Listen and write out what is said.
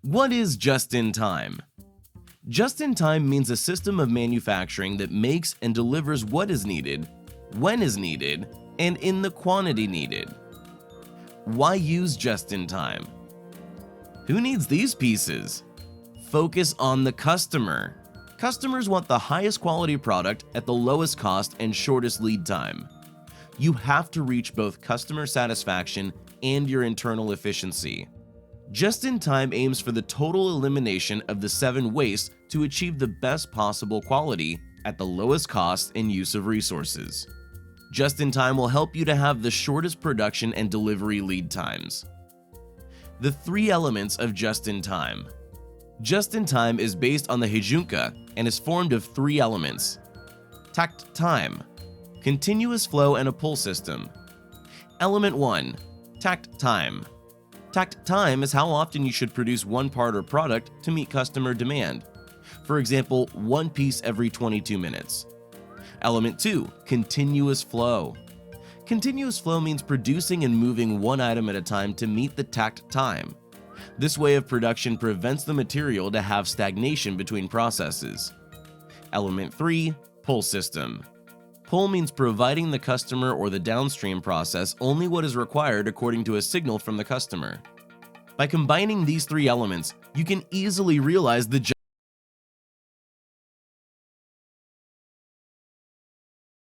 What is just-in-time? Just-in-time means a system of manufacturing that makes and delivers what is needed, when is needed, and in the quantity needed. Why use just-in-time? Who needs these pieces? Focus on the customer. Customers want the highest quality product at the lowest cost and shortest lead time. You have to reach both customer satisfaction and your internal efficiency. Just-in-time aims for the total elimination of the 7 wastes to achieve the best possible quality at the lowest cost and use of resources. Just-in-time will help you to have the shortest production and delivery lead times. The 3 elements of just-in-time. Just-in-time is based on the Hejunka and is formed of 3 elements: takt time, continuous flow, and a pull system. Element 1. Takt time. Takt time is how often you should produce one part or product to meet customer demand. For example, 1 piece every 22 minutes. Element 2. Continuous flow. Continuous flow means producing and moving one item at a time to meet the takt time. This way of production prevents the material to have stagnation between processes. Element 3. Pull system. Pull means providing the customer or the downstream process only what is required according to a signal from the customer. By combining these 3 elements, you can easily realize the